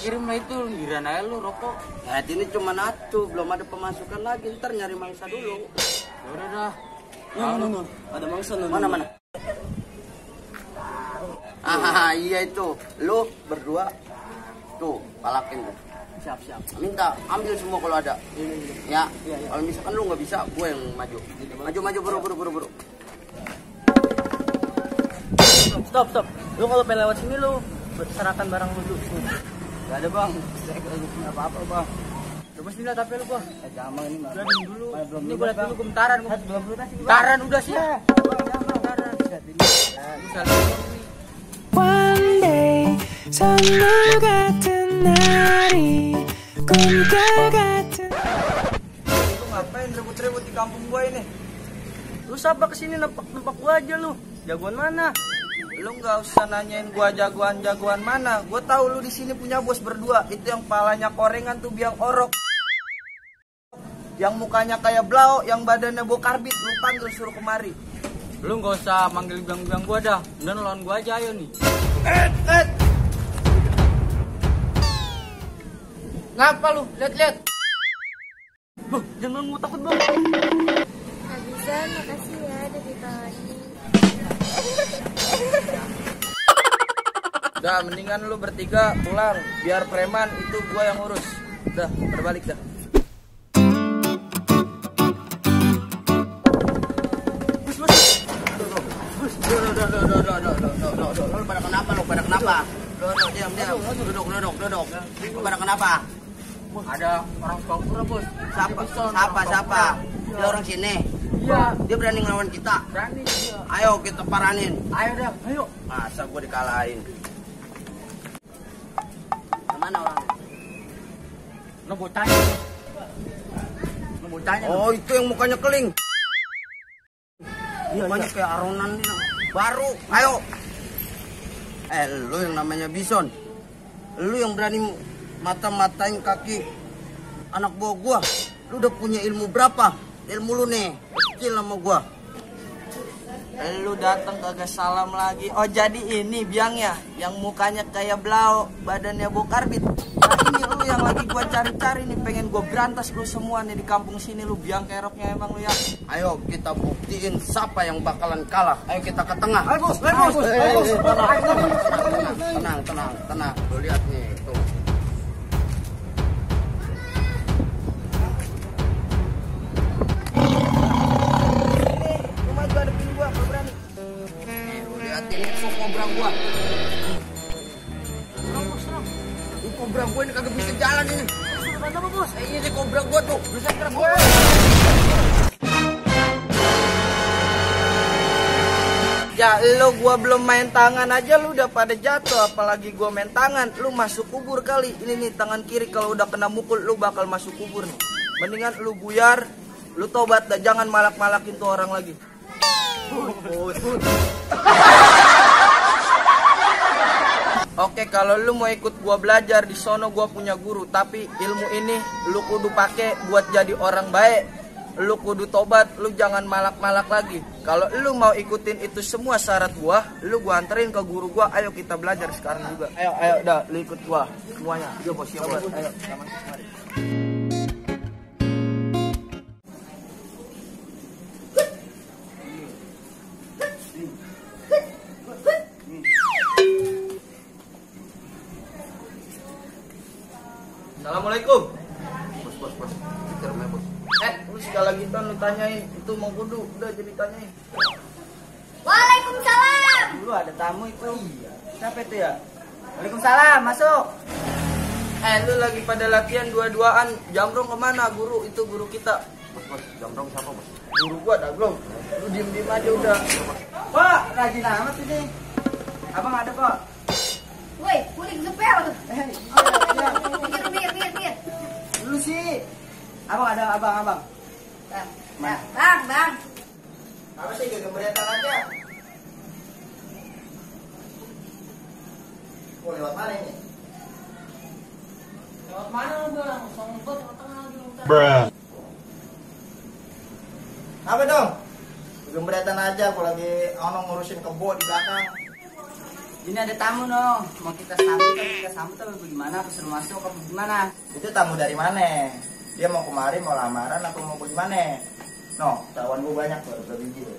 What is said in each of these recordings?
kirim lah itu, giliran aja lu rokok. Ya ini cuma atu, belum ada pemasukan lagi, ntar nyari mangsa dulu. Ya udah dah. No. Ada mangsa no. Mana? Ah iya itu, lu berdua tuh palakin tuh. Siap. Minta ambil semua kalau ada. Ya. Kalau misalkan lu nggak bisa, gue yang maju. Maju buru. Stop. Lu kalau pengen lewat sini lu serahkan barang lu dulu. Gak ada bang, saya gak punya apa-apa bang. Coba sini lah tapi lu gua. Jangan ini mah. Udah dulu. Ini gua liat dulu gemetaran. Belum lunas sih. Gemetaran udah sih. Gemetaran. One day 선물 같은 날이 꿈결 같은. Lu ngapain ribut-ribut di kampung gua ini? Lu siapa kesini nempak gua aja lu. Jagoan mana? Lu nggak usah nanyain gua jagoan mana. Gua tahu lu di sini punya bos berdua. Itu yang palanya korengan tuh biang orok. Yang mukanya kayak blau, yang badannya bau karbit. Lu panggil suruh kemari. Lu gak usah manggil biang-biang gua dah. Udah lawan gua aja ayo nih. Ngapa lu? Lihat. Bang, jangan mau takut bang. Habizan, makasih ya udah ditolongin. Udah, mendingan lu bertiga pulang. Biar preman itu gua yang urus. Udah, berbalik dah. Lu pada kenapa? Diam. Duduk. Lu pada kenapa? Ada orang Singapura bos. Siapa? Dia orang sini. Iya. Dia berani ngelawan kita. Berani dia. Ayo kita paranin. Ayo dah, ayo. Masa gua dikalahin? Kemana orang? Lo bocahnya. Oh itu yang mukanya keling. Mukanya kayak aronan nih. Baru. Ayo. Lu yang namanya Bison. Lu yang berani mata-matain kaki anak buah gua. Lu udah punya ilmu berapa? Ilmu lu nih kecil sama gua. Lu datang kagak salam lagi. Oh jadi ini biangnya yang mukanya kayak blau, badannya bau karbit. Nah ini lu yang lagi gua cari-cari nih, pengen gua berantas lu semua nih di kampung sini. Lu biang keroknya emang lu ya. Ayo kita buktiin siapa yang bakalan kalah. Ayo kita ke tengah. Ayo bos. Tenang. Lu lihat nih tuh. Lu maju hadapin gua kalau berani. Lu lihat ini musuh kobra gua. Ini kobra gua ini kagak bisa jalan ini. Kenapa bos? Ini kobra gua tuh. Bisa kira gua. Ya lo gua belum main tangan aja lu udah pada jatuh, apalagi gua main tangan. Lu masuk kubur kali. Ini nih tangan kiri kalau udah kena mukul lu bakal masuk kubur nih. Mendingan lu buyar, lu tobat dah, jangan malak-malakin tuh orang lagi. Oke, kalau lu mau ikut gua belajar di sono gua punya guru, tapi ilmu ini lu kudu pakai buat jadi orang baik. Lu kudu tobat, lu jangan malak-malak lagi. Kalau lu mau ikutin itu semua syarat gua, lu gua anterin ke guru gua. Ayo kita belajar sekarang juga. Ayo dah, lu ikut gua semuanya. Yo bos, ayo. Mari. Assalamualaikum. Bos. Bicara bos. Lu segala gitu lu tanyain itu mau kudu, udah jadi tanyain. Waalaikumsalam. Dulu ada tamu itu. Iya. Siapa itu ya? Waalaikumsalam, masuk. Lu lagi pada latihan dua-duaan. Jamrong kemana? Guru itu guru kita. Bos, Jamrong siapa bos? Guru gua Daglong. Lu diem-diem aja udah. Pak, rajin amat ini. Abang ada pak? Woi, kuning sepel. Minggir. Lu sih. Abang ada abang. Bang. Apa sih geberetan aja? Oh, lewat mana ini? Lewat mana bang? Sombong tengah lagi. Apa dong? Geberetan aja, aku lagi ngurusin kebo di belakang. Ini ada tamu no, mau kita sambut apa bagaimana? Aku suruh masuk apa gimana? Itu tamu dari mana? Dia mau kemari mau lamaran atau mau bagaimana? No, kawan gue banyak tuh, udah biji tuh.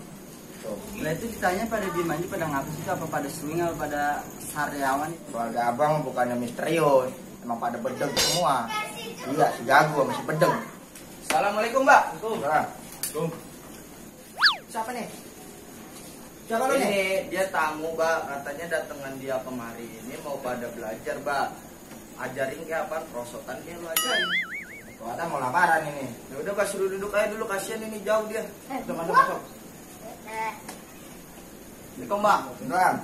Tuh. Lah itu ditanya pada diem aja, pada ngapus itu apa pada swing apa pada sariawan? Keluarga abang bukannya misterius, emang pada bedeng semua. Iya, si jago masih bedeng. Assalamualaikum mbak. Assalamualaikum. Siapa nih? Siapa lu nih? Dia tamu mbak, katanya datangan dia kemari. Ini mau pada belajar mbak. Ajarin kayak apa? Prosotan kayak lu ajarin. Ada mau lamaran ini. Ya udah mbak, suruh duduk aja dulu, kasihan ini jauh dia. Masuk. Assalamualaikum mbak. Beneran.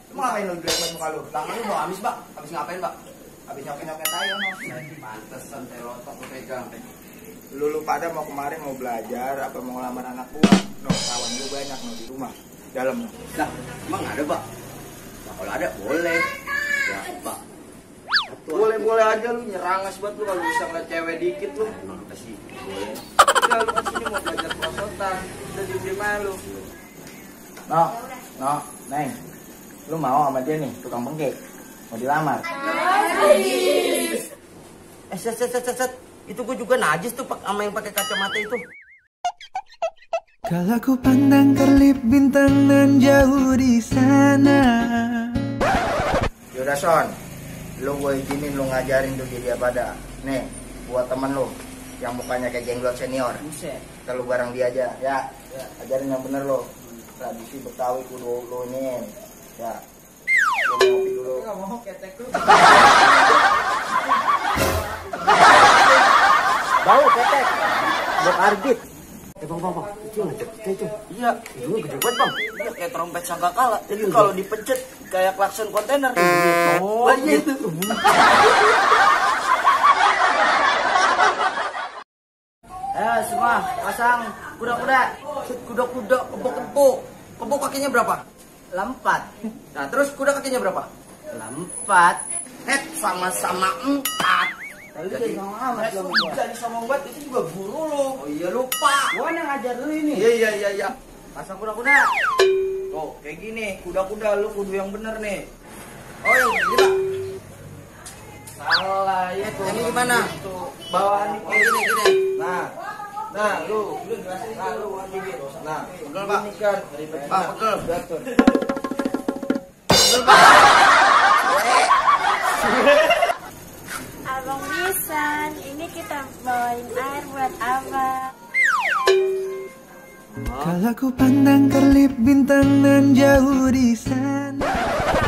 Lu mau ngapain lu jelek muka lu? Tangan lu mau habis mbak. Habis ngapain mbak? Habis nyopet-nyopet aja no. Pantesan telotok lu pegang. Lu pada mau kemarin mau belajar apa mau ngelamar anak gua? No, kawan gua banyak no di rumah. Dalam no. Nah, emang ada pak? Nah, kalau ada boleh. Ya pak. Boleh aja lu nyerangas banget lu kalau bisa ngeliat cewek dikit lu. Emang apa sih? Boleh. Udah lu kan sini mau belajar prosotan. Udah diem aja lu. No, Neng. Lu mau sama dia nih, tukang bengke. Mau dilamar. Set. Itu gue juga najis tuh pak sama yang pakai kacamata itu. Kalau ku pandang kerlip bintang nan jauh di sana. Yaudah Son, lu gue izinin lu ngajarin tuh dia pada. Nih, buat temen lu yang mukanya kayak jenglot senior. Buset. Kita lu bareng dia aja, ya. Ajarin yang bener lu. Tradisi Betawi kudu lu ini. Ya. Lu ngopi dulu. Enggak mau ketek lu. Bau ketek. Buat arbit. Bang. Itu ngecek itu. Iya, Itu gede banget bang. iya kayak trompet sangkakala. Jadi kalau dipencet kayak klakson kontainer. Oh, gitu. Ayo semua pasang kuda-kuda. Kuda-kuda kebo. Kebo kakinya berapa? Lempat. Nah terus kuda kakinya berapa? Lempat. Sama-sama 4. Jadi sama amat lo gua. Jadi sama buat itu juga guru lo. Oh iya lupa. Gua yang ngajar lu ini. Iya. Pasang kuda-kuda. Tuh, kayak gini, kuda-kuda lu kudu yang bener nih. Oh yang gini pak. Salah ya tuh. Yang ini gimana? Tuh, bawahan Oh gini. Nah, lu jelasin lu gini. Nah, Betul pak. ini kan Pak betul. betul. Betul pak. Abang Bisan, ini kita bawain air buat abang. Kalau ku pandang kerlip bintang nan jauh di sana.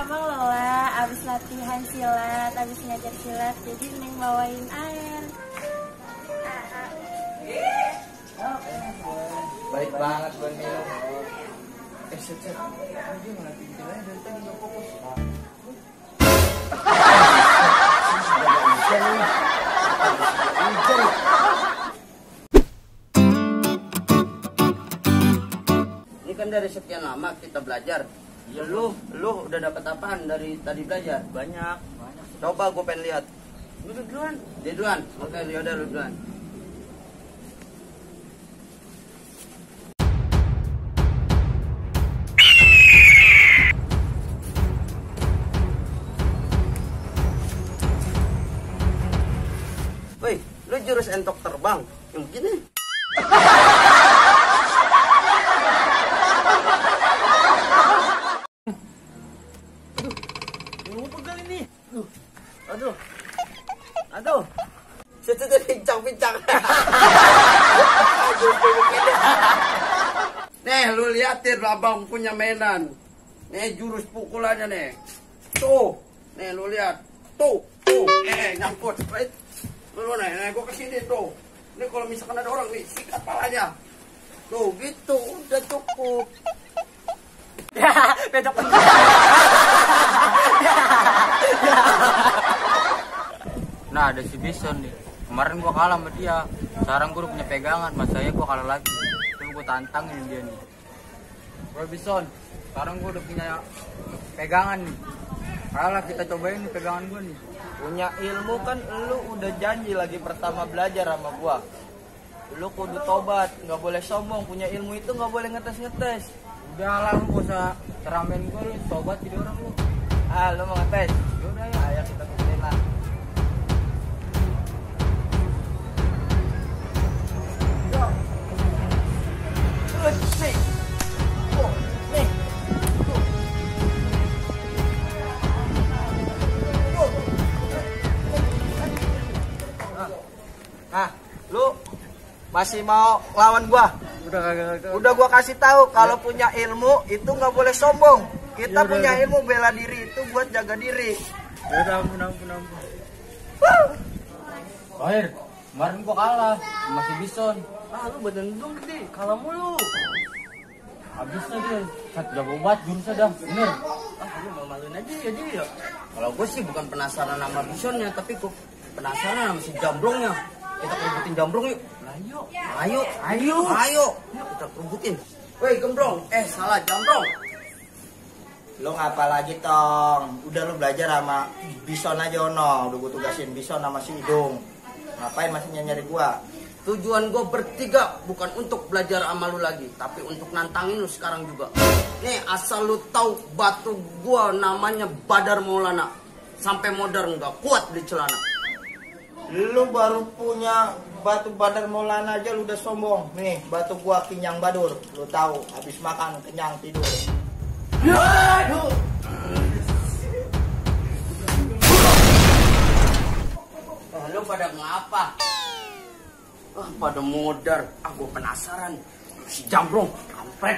Abang lelah, abis latihan silat, abis ngajar silat, jadi Neng bawain air. Baik banget buat minum. Set. Dia malah pikirannya dari tadi nggak fokus. Ini kan dari sekian lama kita belajar. Ya lu udah dapat apaan dari tadi belajar? Banyak. Coba gue pengen lihat. Lu duluan. Dia duluan. Oke, yaudah lu duluan. Woi, lu jurus entok terbang. Yang begini. Aduh. Situ pincang-pincang. Nih, lu liatin abang punya mainan. Nih jurus pukulannya nih. Tuh. Nih lu lihat. Tuh. Nyangkut. Right? Lu nih, gua kesini tuh. Ini kalau misalkan ada orang nih, sikat palanya. Tuh, gitu. Udah cukup. Ya, pedok. Nah, ada si Bison nih. Kemarin gua kalah sama dia. Sekarang gua udah punya pegangan, mas saya gua kalah lagi. Terus gua tantangin dia nih. Bro Bison, sekarang gua udah punya pegangan nih. Kalah kita cobain nih pegangan gua nih. Punya ilmu kan lu udah janji lagi pertama belajar sama gua. Lu kudu tobat, nggak boleh sombong. Punya ilmu itu nggak boleh ngetes-ngetes. Udah lah, lu gak usah ceramen gua lu, tobat jadi orang lu. Lu mau ngetes? Yaudah ya, ayo kita buktiin lah. Nih. Oh, nih. Nah, lu masih mau lawan gua? Udah kagak. Udah gua kasih tahu kalau punya ilmu itu nggak boleh sombong. Kita punya ilmu bela diri itu buat jaga diri. Udah ampun. Akhir, kemarin gua kalah sama si Bison. Lu badan dong gede, kalah mulu. Habisnya dia, jago banget jurusnya dah, bener. Lu malu-maluin aja ya dia ya. Kalau gue sih bukan penasaran sama Bisonnya, tapi gue penasaran sama si Jambrongnya. Kita perebutin Jambrong yuk. Ayo. Kita perebutin. Woi Gembrong, salah Jambrong. Lu ngapa lagi Tong? Udah lu belajar sama Bison aja ono. Udah gua tugasin Bison sama si Hidung. Ngapain masih nyari gua? Tujuan gue bertiga bukan untuk belajar sama lu lagi, tapi untuk nantangin lu sekarang juga. Nih asal lu tahu batu gua namanya Badar Maulana. Sampai modar nggak kuat di celana. Lu baru punya batu Badar Maulana aja lu udah sombong. Nih batu gua Kinyang Badur. Lu tahu habis makan kenyang tidur. Lu pada ngapa? Pada modar. Gue penasaran. Si Jambrong, kampret.